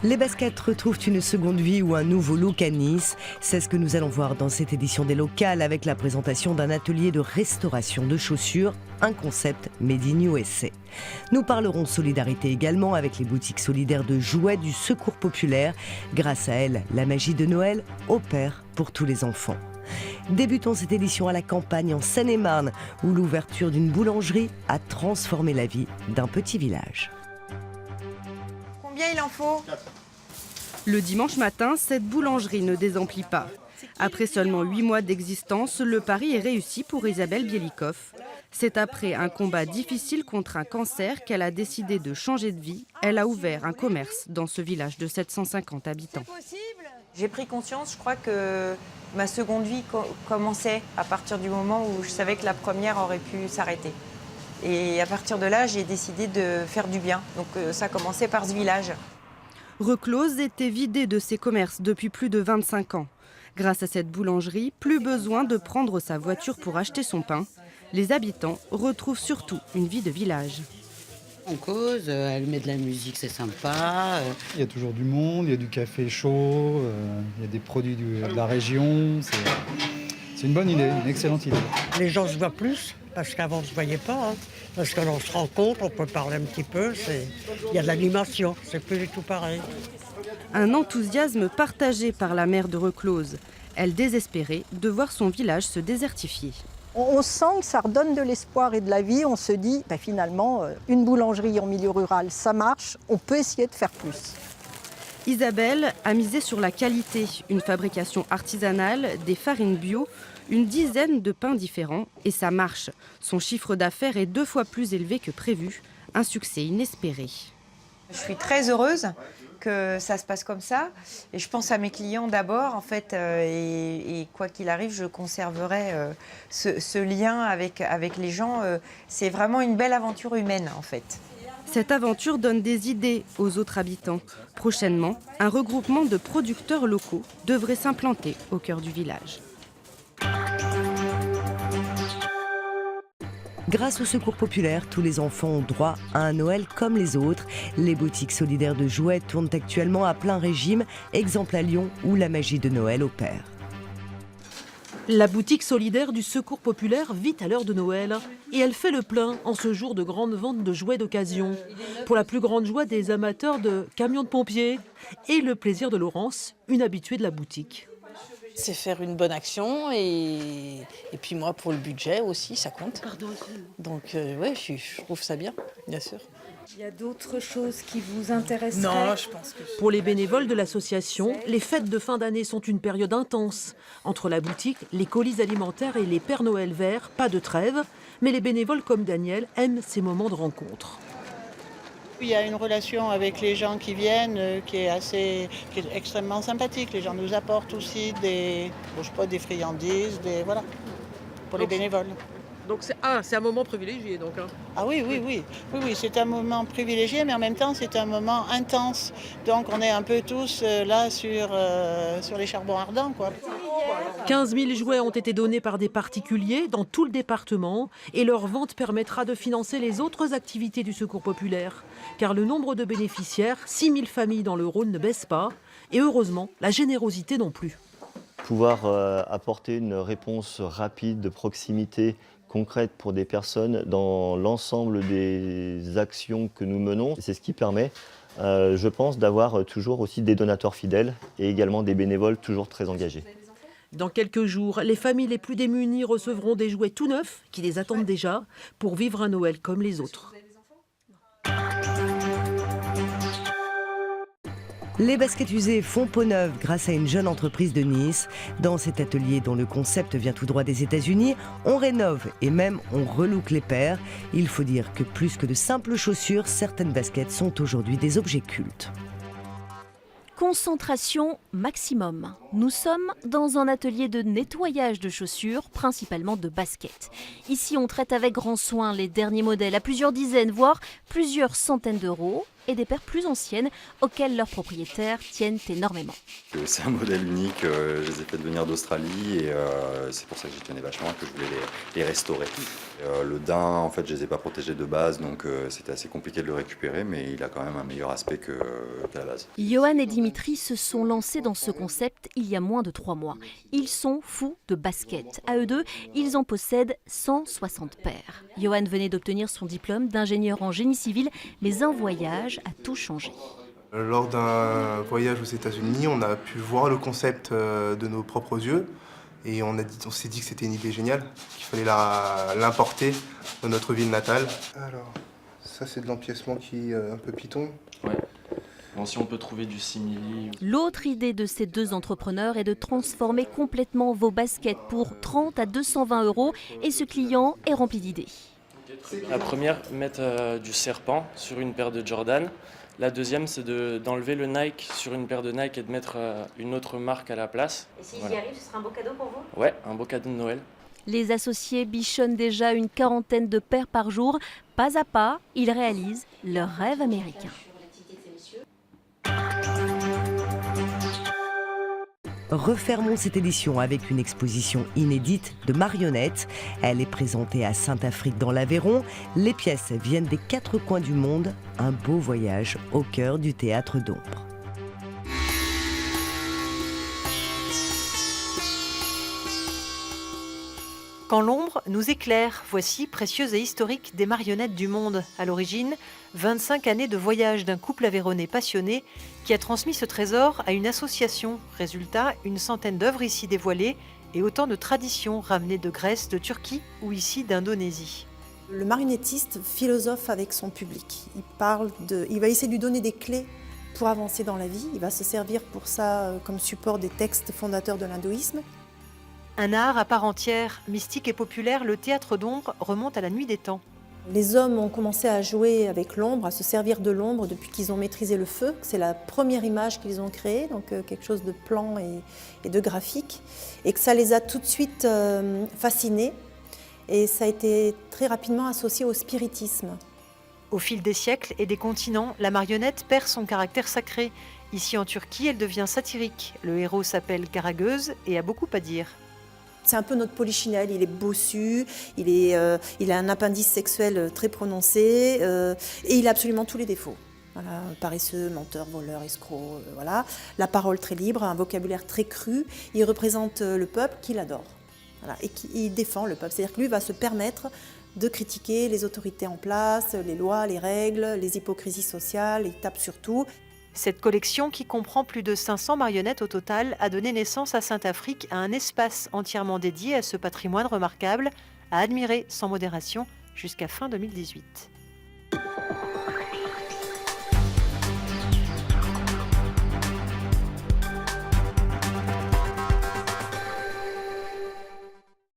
Les baskets retrouvent une seconde vie ou un nouveau look à Nice. C'est ce que nous allons voir dans cette édition des Locales avec la présentation d'un atelier de restauration de chaussures, un concept made in USA. Nous parlerons solidarité également avec les boutiques solidaires de jouets du Secours populaire. Grâce à elles, la magie de Noël opère pour tous les enfants. Débutons cette édition à la campagne en Seine-et-Marne où l'ouverture d'une boulangerie a transformé la vie d'un petit village. Combien il en faut ? Le dimanche matin, cette boulangerie ne désemplit pas. Après seulement 8 mois d'existence, le pari est réussi pour Isabelle Bielikov. C'est après un combat difficile contre un cancer qu'elle a décidé de changer de vie. Elle a ouvert un commerce dans ce village de 750 habitants. J'ai pris conscience, je crois que ma seconde vie commençait à partir du moment où je savais que la première aurait pu s'arrêter. Et à partir de là, j'ai décidé de faire du bien. Donc ça a commencé par ce village. Reclose était vidée de ses commerces depuis plus de 25 ans. Grâce à cette boulangerie, plus besoin de prendre sa voiture pour acheter son pain. Les habitants retrouvent surtout une vie de village. On cause, elle met de la musique, c'est sympa. Il y a toujours du monde, il y a du café chaud, il y a des produits de la région. C'est une bonne idée, une excellente idée. Les gens se voient plus, parce qu'avant on ne se voyait pas. Parce que l'on se rencontre, on peut parler un petit peu, il y a de l'animation, c'est plus du tout pareil. Un enthousiasme partagé par la maire de Reclose. Elle désespérait de voir son village se désertifier. On sent que ça redonne de l'espoir et de la vie. On se dit, finalement, une boulangerie en milieu rural, ça marche, on peut essayer de faire plus. Isabelle a misé sur la qualité, une fabrication artisanale, des farines bio, une dizaine de pains différents et ça marche. Son chiffre d'affaires est 2 fois plus élevé que prévu, un succès inespéré. Je suis très heureuse que ça se passe comme ça et je pense à mes clients d'abord en fait et quoi qu'il arrive, je conserverai ce lien avec les gens. C'est vraiment une belle aventure humaine en fait. Cette aventure donne des idées aux autres habitants. Prochainement, un regroupement de producteurs locaux devrait s'implanter au cœur du village. Grâce au Secours populaire, tous les enfants ont droit à un Noël comme les autres. Les boutiques solidaires de jouets tournent actuellement à plein régime, exemple à Lyon où la magie de Noël opère. La boutique solidaire du Secours populaire vit à l'heure de Noël et elle fait le plein en ce jour de grande vente de jouets d'occasion. Pour la plus grande joie des amateurs de camions de pompiers et le plaisir de Laurence, une habituée de la boutique. C'est faire une bonne action et puis moi pour le budget aussi ça compte. Donc ouais, je trouve ça bien sûr. Il y a d'autres choses qui vous intéresseraient ? Non, je pense que... Pour les bénévoles de l'association, les fêtes de fin d'année sont une période intense. Entre la boutique, les colis alimentaires et les Pères Noël verts, pas de trêve. Mais les bénévoles comme Daniel aiment ces moments de rencontre. Il y a une relation avec les gens qui viennent qui est extrêmement sympathique. Les gens nous apportent aussi des friandises, voilà, pour les bénévoles. Donc c'est un moment privilégié donc. Ah oui, c'est un moment privilégié, mais en même temps c'est un moment intense. Donc on est un peu tous là sur les charbons ardents, quoi. 15 000 jouets ont été donnés par des particuliers dans tout le département et leur vente permettra de financer les autres activités du Secours populaire. Car le nombre de bénéficiaires, 6 000 familles dans le Rhône, ne baisse pas. Et heureusement, la générosité non plus. Pouvoir apporter une réponse rapide, de proximité, concrète pour des personnes dans l'ensemble des actions que nous menons. C'est ce qui permet, je pense, d'avoir toujours aussi des donateurs fidèles et également des bénévoles toujours très engagés. Dans quelques jours, les familles les plus démunies recevront des jouets tout neufs qui les attendent déjà pour vivre un Noël comme les autres. Les baskets usées font peau neuve grâce à une jeune entreprise de Nice. Dans cet atelier dont le concept vient tout droit des États-Unis, on rénove et même on relook les paires. Il faut dire que plus que de simples chaussures, certaines baskets sont aujourd'hui des objets cultes. Concentration maximum. Nous sommes dans un atelier de nettoyage de chaussures, principalement de baskets. Ici, on traite avec grand soin les derniers modèles à plusieurs dizaines, voire plusieurs centaines d'euros, et des paires plus anciennes auxquelles leurs propriétaires tiennent énormément. C'est un modèle unique, je les ai fait venir d'Australie et c'est pour ça que j'y tenais vachement, que je voulais les restaurer. Le daim, en fait, je les ai pas protégés de base, donc c'était assez compliqué de le récupérer, mais il a quand même un meilleur aspect qu'à la base. Johan et Dimitri se sont lancés dans ce concept il y a moins de 3 mois. Ils sont fous de basket. À eux deux, ils en possèdent 160 paires. Johan venait d'obtenir son diplôme d'ingénieur en génie civil, mais un voyage a tout changé. Lors d'un voyage aux États-Unis, on a pu voir le concept de nos propres yeux. Et on s'est dit que c'était une idée géniale, qu'il fallait l'importer dans notre ville natale. Alors, ça c'est de l'empiècement qui est un peu piton. Ouais. Bon, si on peut trouver du simili. L'autre idée de ces deux entrepreneurs est de transformer complètement vos baskets pour 30 à 220 €. Et ce client est rempli d'idées. La première, mettre du serpent sur une paire de Jordan. La deuxième, c'est d'enlever le Nike sur une paire de Nike et de mettre une autre marque à la place. Et si j'y arrive, ce sera un beau cadeau pour vous ? Ouais, un beau cadeau de Noël. Les associés bichonnent déjà une quarantaine de paires par jour. Pas à pas, ils réalisent leur rêve américain. Refermons cette édition avec une exposition inédite de marionnettes. Elle est présentée à Saint-Affrique dans l'Aveyron. Les pièces viennent des 4 coins du monde. Un beau voyage au cœur du théâtre d'ombre. Quand l'ombre nous éclaire, voici, précieuse et historique, des marionnettes du monde. À l'origine, 25 années de voyage d'un couple aveyronnais passionné qui a transmis ce trésor à une association. Résultat, une centaine d'œuvres ici dévoilées et autant de traditions ramenées de Grèce, de Turquie ou ici d'Indonésie. Le marionnettiste philosophe avec son public. Il va essayer de lui donner des clés pour avancer dans la vie. Il va se servir pour ça comme support des textes fondateurs de l'hindouisme. Un art à part entière, mystique et populaire, le théâtre d'ombre remonte à la nuit des temps. Les hommes ont commencé à jouer avec l'ombre, à se servir de l'ombre depuis qu'ils ont maîtrisé le feu. C'est la première image qu'ils ont créée, donc quelque chose de plan et de graphique. Et que ça les a tout de suite fascinés. Et ça a été très rapidement associé au spiritisme. Au fil des siècles et des continents, la marionnette perd son caractère sacré. Ici en Turquie, elle devient satirique. Le héros s'appelle Karagöz et a beaucoup à dire. C'est un peu notre polichinelle, il est bossu, il a un appendice sexuel très prononcé et il a absolument tous les défauts. Voilà, paresseux, menteur, voleur, escroc, voilà. La parole très libre, un vocabulaire très cru. Il représente le peuple qu'il adore. Voilà, et il défend le peuple. C'est-à-dire que lui va se permettre de critiquer les autorités en place, les lois, les règles, les hypocrisies sociales, il tape sur tout. Cette collection, qui comprend plus de 500 marionnettes au total, a donné naissance à Saint-Affrique, à un espace entièrement dédié à ce patrimoine remarquable, à admirer sans modération jusqu'à fin 2018.